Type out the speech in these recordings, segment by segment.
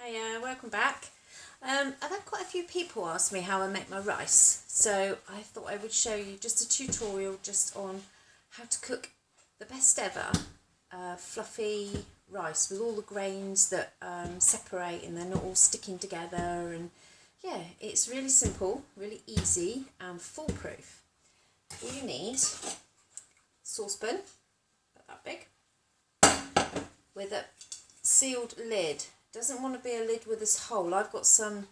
Hiya, welcome back. I've had quite a few people ask me how I make my rice, so I thought I would show you just a tutorial just on how to cook the best ever fluffy rice with all the grains that separate and they're not all sticking together, and yeah, it's really simple, really easy and foolproof. All you need, saucepan, about that big, with a sealed lid. Doesn't want to be a lid with this hole. I've got some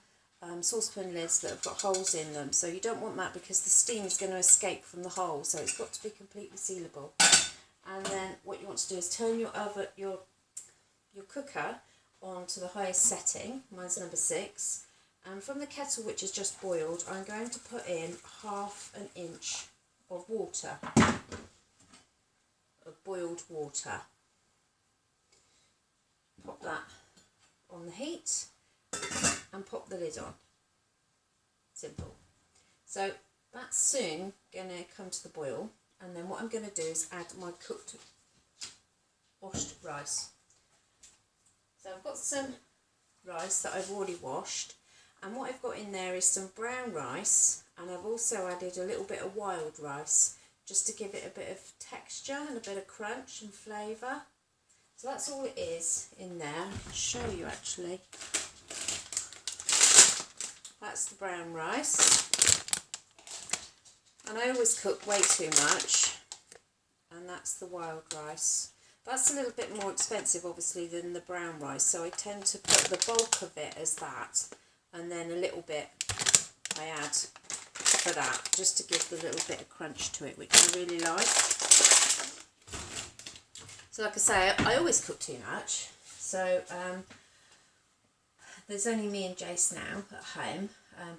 saucepan lids that have got holes in them, so you don't want that because the steam is going to escape from the hole, so it's got to be completely sealable. And then what you want to do is turn your oven, your cooker on to the highest setting. Mine's number 6, and from the kettle, which is just boiled, I'm going to put in 1/2 inch of water, of boiled water. Pop that on the heat and pop the lid on. Simple. So that's soon going to come to the boil, and then what I'm going to do is add my cooked washed rice. So I've got some rice that I've already washed, and what I've got in there is some brown rice, and I've also added a little bit of wild rice just to give it a bit of texture and a bit of crunch and flavour. So that's all it is in there. I can show you actually. That's the brown rice. And I always cook way too much. And that's the wild rice. That's a little bit more expensive obviously than the brown rice, so I tend to put the bulk of it as that, and then a little bit I add for that, just to give the little bit of crunch to it, which I really like. So like I say, I always cook too much, so there's only me and Jace now at home.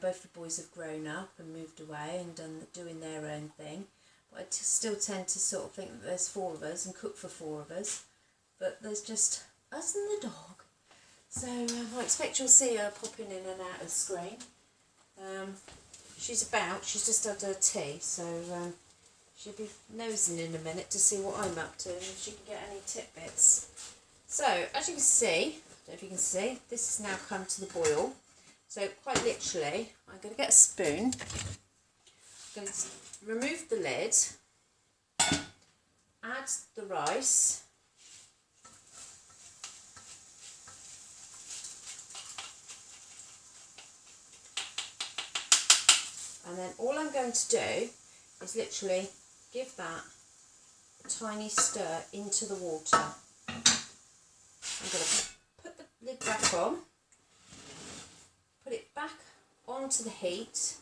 Both the boys have grown up and moved away and doing their own thing, but I still tend to sort of think that there's 4 of us and cook for 4 of us, but there's just us and the dog. So I expect you'll see her popping in and out of the screen. She's just had her tea, so she'll be nosing in a minute to see what I'm up to and if she can get any tidbits. So, as you can see, I don't know if you can see, this has now come to the boil. So, quite literally, I'm going to get a spoon, I'm going to remove the lid, add the rice, and then all I'm going to do is literally give that a tiny stir into the water. I'm going to put the lid back on, put it back onto the heat,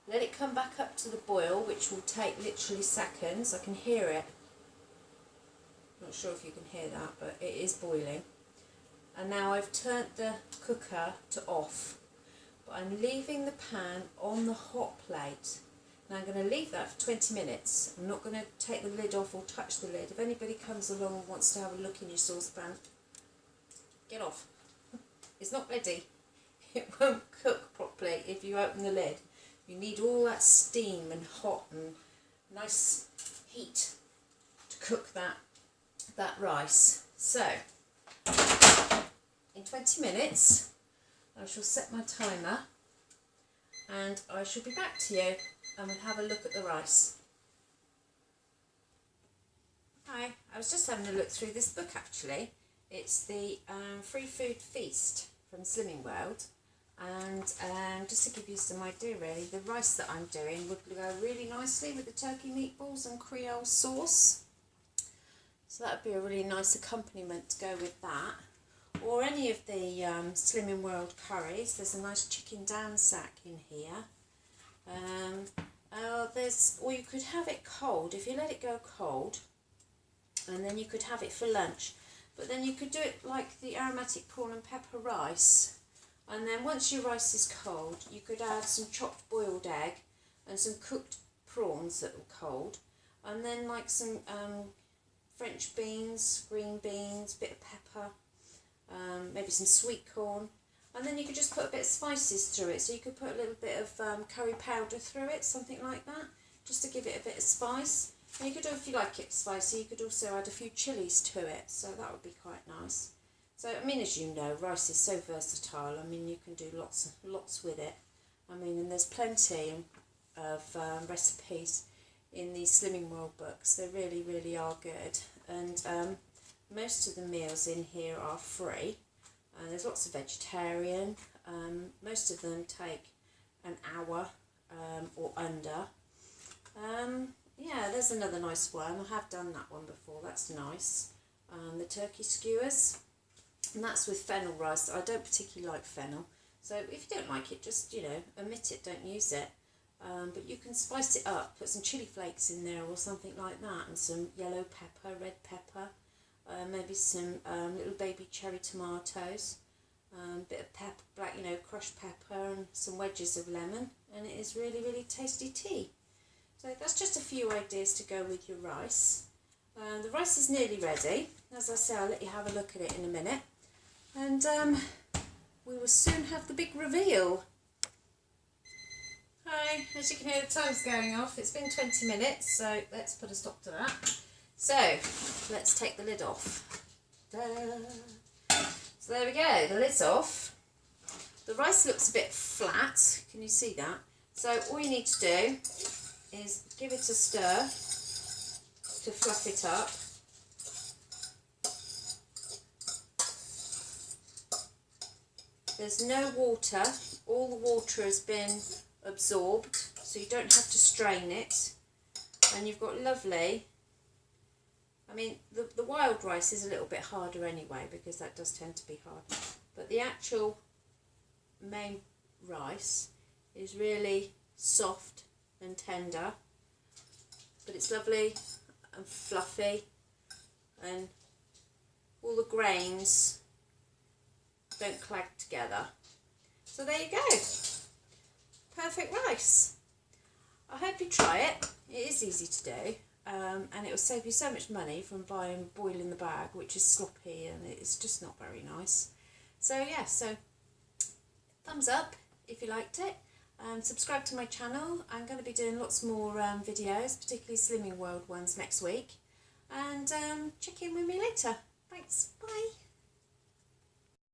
let it come back up to the boil, which will take literally seconds. I can hear it. Not sure if you can hear that, but it is boiling. And now I've turned the cooker to off, but I'm leaving the pan on the hot plate. Now I'm going to leave that for 20 minutes. I'm not going to take the lid off or touch the lid. If anybody comes along and wants to have a look in your saucepan, get off. It's not ready. It won't cook properly if you open the lid. You need all that steam and hot and nice heat to cook that rice. So, in 20 minutes, I shall set my timer and I shall be back to you and we'll have a look at the rice. Hi, I was just having a look through this book actually. It's the Free Food Feast from Slimming World, and just to give you some idea really, the rice that I'm doing would go really nicely with the turkey meatballs and Creole sauce. So that would be a really nice accompaniment to go with that. Or any of the Slimming World curries. There's a nice chicken dansak in here. Or you could have it cold, if you let it go cold, and then you could have it for lunch. But then you could do it like the aromatic prawn and pepper rice. And then once your rice is cold, you could add some chopped boiled egg and some cooked prawns that were cold. And then like some French beans, green beans, bit of pepper, maybe some sweet corn. And then you could just put a bit of spices through it. So you could put a little bit of curry powder through it, something like that, just to give it a bit of spice. And you could, if you like it spicy, you could also add a few chilies to it. So that would be quite nice. So, I mean, as you know, rice is so versatile. I mean, you can do lots with it. I mean, and there's plenty of recipes in these Slimming World books. They really are good. And most of the meals in here are free. And there's lots of vegetarian. Most of them take an hour or under. Yeah, there's another nice one. I have done that one before. That's nice. The turkey skewers. And that's with fennel rice. I don't particularly like fennel. So if you don't like it, just, you know, omit it. Don't use it. But you can spice it up. Put some chili flakes in there or something like that. And some yellow pepper, red pepper. Maybe some little baby cherry tomatoes. Bit of pepper, black, you know, crushed pepper and some wedges of lemon. And it is really tasty tea. So that's just a few ideas to go with your rice. The rice is nearly ready. As I say, I'll let you have a look at it in a minute. And we will soon have the big reveal. Hi, as you can hear the time's going off. It's been 20 minutes, so let's put a stop to that. So, let's take the lid off. Ta-da! So there we go, the lid's off. The rice looks a bit flat, can you see that? So all you need to do is give it a stir to fluff it up. There's no water, all the water has been absorbed, so you don't have to strain it. And you've got lovely, I mean the wild rice is a little bit harder anyway because that does tend to be hard. But the actual main rice is really soft and tender. But it's lovely and fluffy and all the grains don't clag together. So there you go. Perfect rice. I hope you try it. It is easy to do, and it will save you so much money from buying boil in the bag, which is sloppy and it's just not very nice. So yeah, so thumbs up if you liked it. Subscribe to my channel. I'm going to be doing lots more videos, particularly Slimming World ones next week. And check in with me later. Thanks. Bye.